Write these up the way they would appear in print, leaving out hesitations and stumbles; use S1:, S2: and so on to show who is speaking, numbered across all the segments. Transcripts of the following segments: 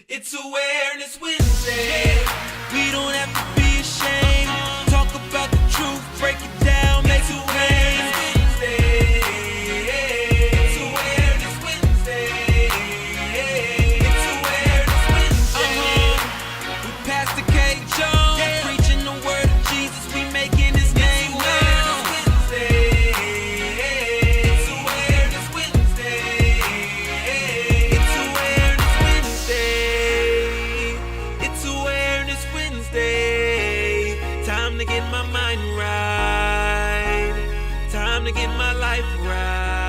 S1: It's Awareness Wednesday. We don't have to be ashamed. Talk about the truth, break it down, make it plain. It's Awareness Wednesday. It's Awareness Wednesday. With Pastor K. Jones, preaching the word of Jesus, we making his name known. It's Awareness Wednesday. It's Awareness Wednesday. It's Awareness Wednesday. Time to get my mind right. Time to get my life right.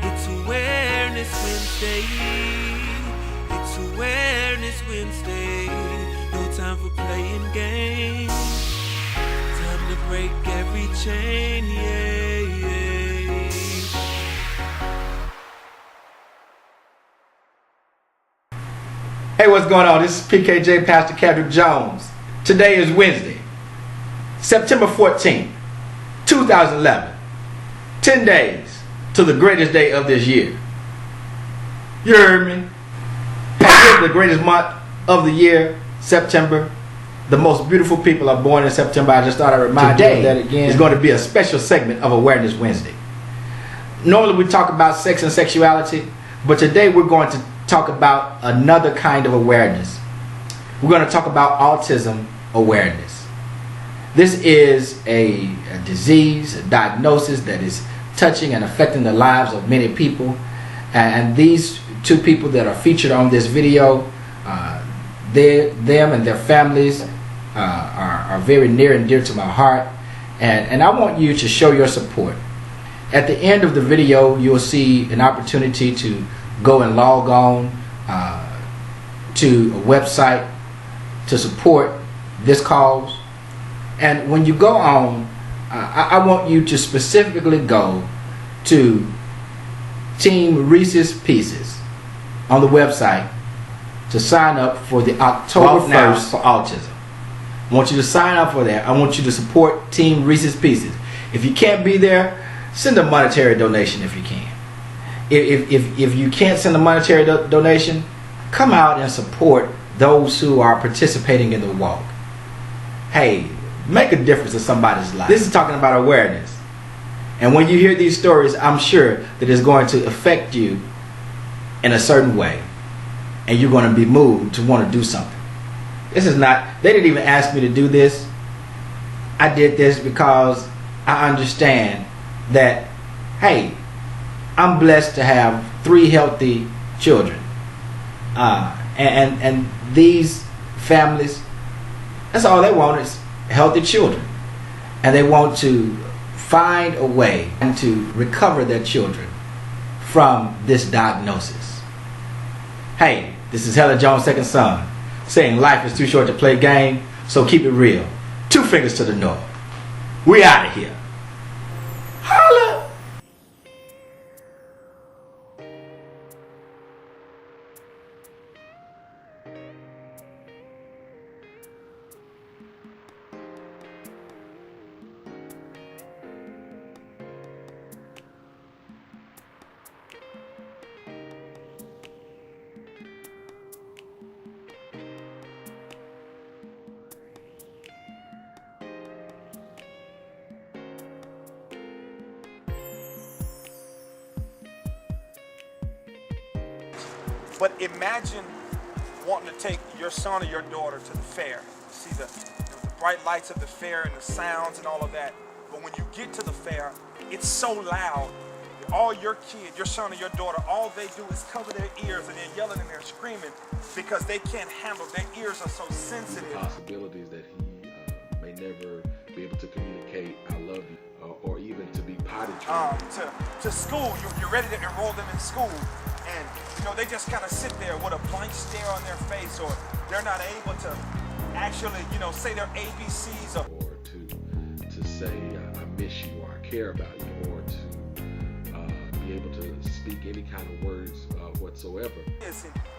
S1: It's Awareness Wednesday. It's Awareness Wednesday. No time for playing games. Time to break every chain, yeah, yeah.
S2: Hey, what's going on? This is PKJ, Pastor Kedrick Jones. Today is Wednesday, September 14th, 2011. 10 days to the greatest day of this year. You heard me? This is the greatest month of the year, September. The most beautiful people are born in September. I just thought I'd remind you of that again. It's going to be a special segment of Awareness Wednesday. Normally we talk about sex and sexuality, but today we're going to talk about another kind of awareness. We're going to talk about autism awareness. This is a disease, a diagnosis that is touching and affecting the lives of many people. And these two people that are featured on this video, them and their families are very near and dear to my heart. And I want you to show your support. At the end of the video, you'll see an opportunity to go and log on to a website to support this cause. And when you go on, I want you to specifically go to Team Reese's Pieces on the website to sign up for the October 1st for autism. I want you to sign up for that. I want you to support Team Reese's Pieces. If you can't be there, send a monetary donation if you can. If you can't send a monetary donation, come out and support those who are participating in the walk. Hey, make a difference in somebody's life. This is talking about awareness. And when you hear these stories, I'm sure that it's going to affect you in a certain way. And you're going to be moved to want to do something. This is not, they didn't even ask me to do this. I did this because I understand that, hey, I'm blessed to have 3 healthy children. And these families, that's all they want is healthy children. And they want to find a way and to recover their children from this diagnosis. Hey, this is Helen Jones' second son, saying life is too short to play game, so keep it real. 2 fingers to the north. We out of here. Holla!
S3: But imagine wanting to take your son or your daughter to the fair. See the bright lights of the fair and the sounds and all of that. But when you get to the fair, it's so loud. All your kid, your son or your daughter, all they do is cover their ears and they're yelling and they're screaming because they can't handle, their ears are so sensitive.
S4: Possibilities that he may never be able to communicate, I love you, or even to be potty trained.
S3: To school, you're ready to enroll them in school. And, you know, they just kind of sit there with a blank stare on their face, or they're not able to actually, you know, say their ABCs. Or
S4: to say, I miss you, or I care about you, or to be able to speak any kind of words whatsoever.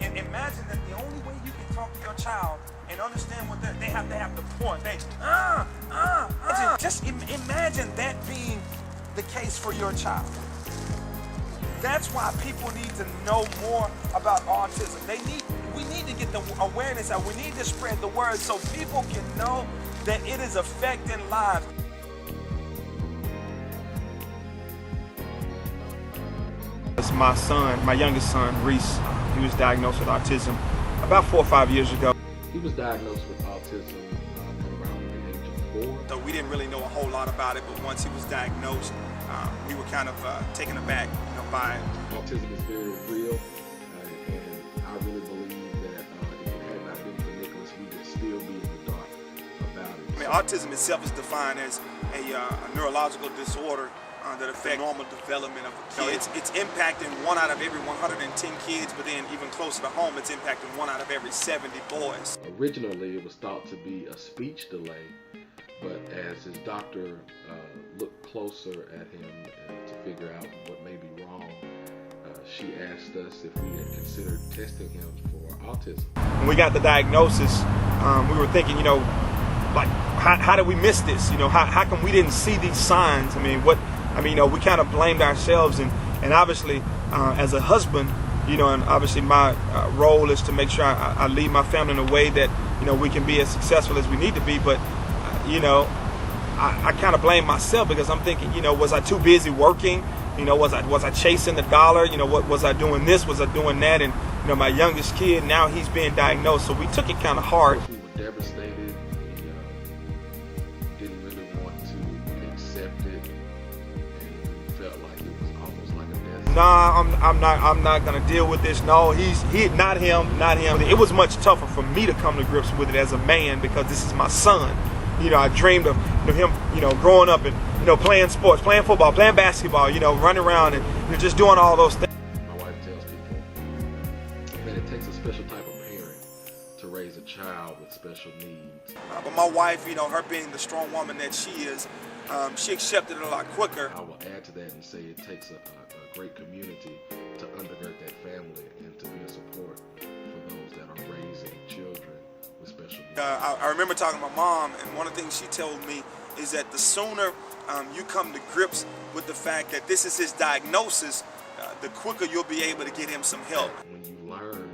S3: And imagine that the only way you can talk to your child and understand what they have to have the point. Just imagine that being the case for your child. That's why people need to know more about autism. We need to get the awareness out. We need to spread the word so people can know that it is affecting lives. It's my son, my youngest son, Reese. He was diagnosed with autism about 4 or 5 years ago.
S4: He was diagnosed with autism around the age of 4.
S3: So we didn't really know a whole lot about it, but once he was diagnosed, we were kind of taken aback, by it.
S4: Autism is very real, and I really believe that if it had not been for Nicholas, we would still be in the dark about it.
S3: I mean, autism itself is defined as a neurological disorder that affects normal development of a kid. It's impacting 1 out of every 110 kids, but then even closer to home, it's impacting 1 out of every 70 boys.
S4: Originally, it was thought to be a speech delay, but as his doctor looked closer at him to figure out what may be wrong, she asked us if we had considered testing him for autism.
S3: When we got the diagnosis, we were thinking, like, how did we miss this? How come we didn't see these signs? We kind of blamed ourselves, and obviously, as a husband, and obviously my role is to make sure I lead my family in a way that, we can be as successful as we need to be. But, I kind of blame myself because I'm thinking, was I too busy working? Was I chasing the dollar? Was I doing this? Was I doing that? And, my youngest kid, now he's being diagnosed. So we took it kind of hard.
S4: We were devastated. We didn't really want to accept it. And we felt like it was almost like a death.
S3: Nah, I'm not gonna deal with this. No, not him. It was much tougher for me to come to grips with it as a man because this is my son. I dreamed of him, growing up and, playing sports, playing football, playing basketball, running around and just doing all those things.
S4: My wife tells people that it takes a special type of parent to raise a child with special needs.
S3: But my wife, her being the strong woman that she is, she accepted it a lot quicker.
S4: I will add to that and say it takes a great community to undergird that family and to be a support for those that are raising children with special needs.
S3: I remember talking to my mom, and one of the things she told me is that the sooner you come to grips with the fact that this is his diagnosis, the quicker you'll be able to get him some help.
S4: When you learn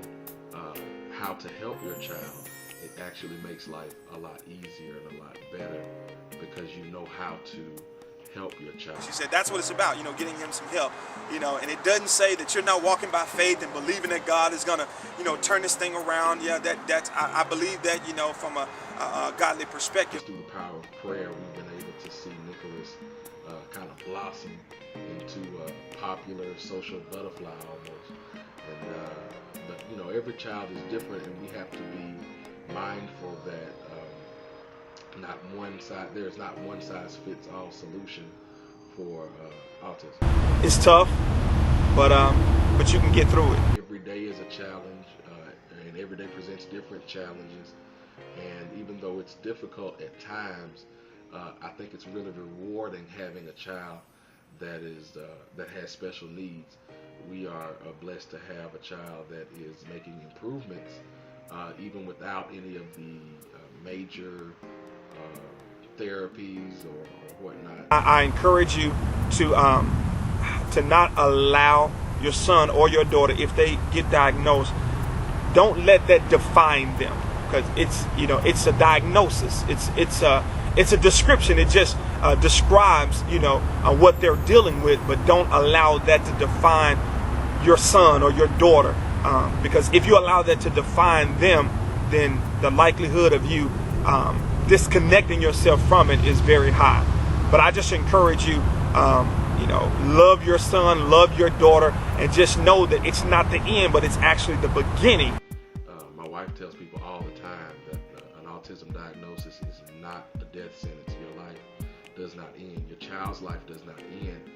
S4: how to help your child, it actually makes life a lot easier and a lot better because you know how to help your child.
S3: She said that's what it's about, getting him some help, and it doesn't say that you're not walking by faith and believing that God is gonna, turn this thing around. Yeah, I believe that, from a godly perspective.
S4: Through the power of prayer, we've been able to see Nicholas kind of blossom into a popular social butterfly almost. And but every child is different, and we have to be mindful that there's not one size fits all solution for autism.
S3: It's tough, but you can get through it.
S4: Every day is a challenge, and every day presents different challenges. And even though it's difficult at times, I think it's really rewarding having a child that has special needs. We are blessed to have a child that is making improvements, even without any of the major therapies or whatnot.
S3: I encourage you to not allow your son or your daughter, if they get diagnosed, don't let that define them, because it's a diagnosis. It's a description. It just describes what they're dealing with, but don't allow that to define your son or your daughter, because if you allow that to define them, then the likelihood of you disconnecting yourself from it is very high. But I just encourage you, love your son, love your daughter, and just know that it's not the end, but it's actually the beginning.
S4: My wife tells people all the time that an autism diagnosis is not a death sentence. Your life does not end. Your child's life does not end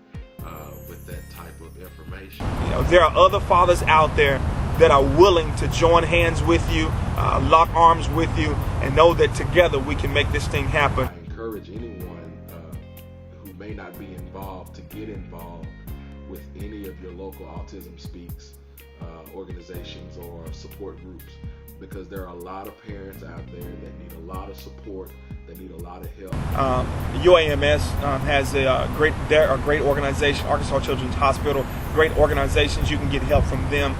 S4: with that type of information.
S3: There are other fathers out there that are willing to join hands with you, lock arms with you, and know that together we can make this thing happen.
S4: I encourage anyone who may not be involved to get involved with any of your local Autism Speaks organizations or support groups, because there are a lot of parents out there that need a lot of support, that need a lot of help.
S3: UAMS has a great organization, Arkansas Children's Hospital, great organizations. You can get help from them.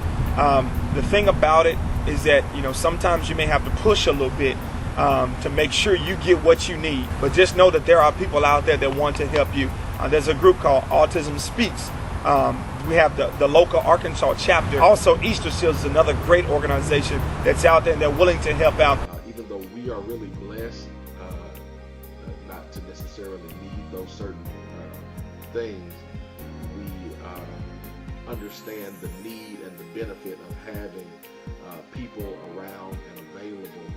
S3: The thing about it is that, you know, sometimes you may have to push a little bit to make sure you get what you need. But just know that there are people out there that want to help you. There's a group called Autism Speaks. We have the local Arkansas chapter. Also, Easter Seals is another great organization that's out there and they're willing to help out.
S4: Even though we are really blessed not to necessarily need those certain things, we understand the need and the benefit of having people around and available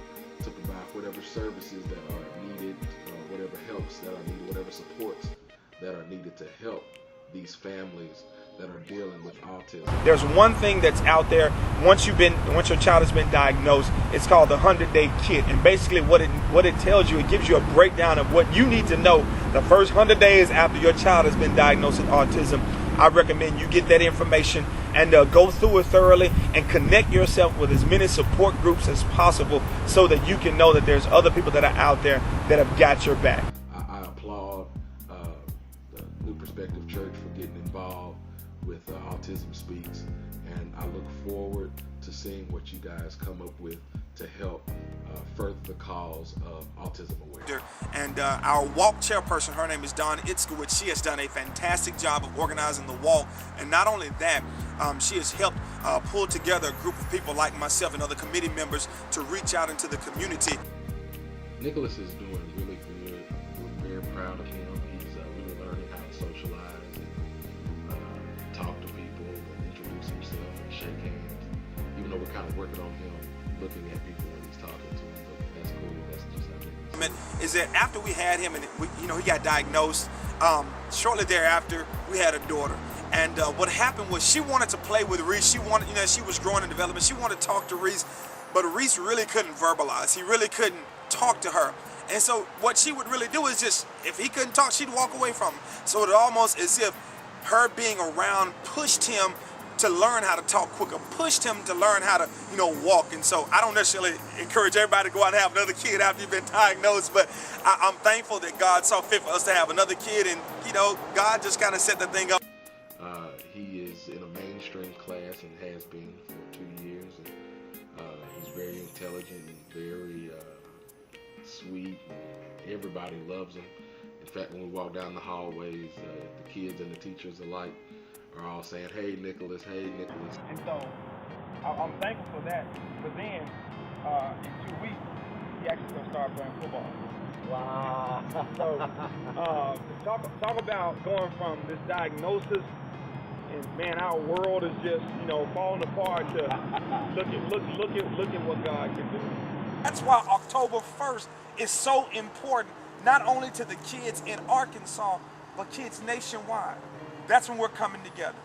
S4: to provide whatever services that are needed, whatever helps that are needed, whatever supports that are needed to help these families that are dealing with autism.
S3: There's one thing that's out there. Once your child has been diagnosed, it's called the 100-Day Kit, and basically what it tells you, it gives you a breakdown of what you need to know the first 100 days after your child has been diagnosed with autism. I recommend you get that information and go through it thoroughly and connect yourself with as many support groups as possible so that you can know that there's other people that are out there that have got your back.
S4: I applaud the New Perspective Church for getting involved with Autism Speaks, and I look forward to seeing what you guys come up with to help further the cause of autism awareness.
S3: And our walk chairperson, her name is Dawn Itzkowitz. She has done a fantastic job of organizing the walk, and not only that, she has helped pull together a group of people like myself and other committee members to reach out into the community.
S4: Nicholas is doing really good. We're very proud of him. He's really learning how to socialize and talk to people and introduce himself and shake hands. Even though we're kind of working on him looking at people when he's talking to them, but that's cool. That's just how it is.
S3: Is that after we had him and he got diagnosed, shortly thereafter we had a daughter. And what happened was she wanted to play with Reese. She wanted, she was growing in development. She wanted to talk to Reese, but Reese really couldn't verbalize. He really couldn't talk to her. And so what she would really do is just, if he couldn't talk, she'd walk away from him. So it almost as if her being around pushed him to learn how to talk quicker, pushed him to learn how to, walk. And so I don't necessarily encourage everybody to go out and have another kid after you've been diagnosed, but I'm thankful that God saw fit for us to have another kid, and, God just kind of set the thing up.
S4: He is in a mainstream class and has been for 2 years. And, he's very intelligent and very sweet. Everybody loves him. In fact, when we walk down the hallways, the kids and the teachers alike are all saying, "Hey, Nicholas, hey, Nicholas."
S3: And so I'm thankful for that. But then in 2 weeks, he actually going to start playing football.
S5: Wow.
S3: So talk about going from this diagnosis, and man, our world is just falling apart. To look at what God can do. That's why October 1st is so important, not only to the kids in Arkansas, but kids nationwide. That's when we're coming together.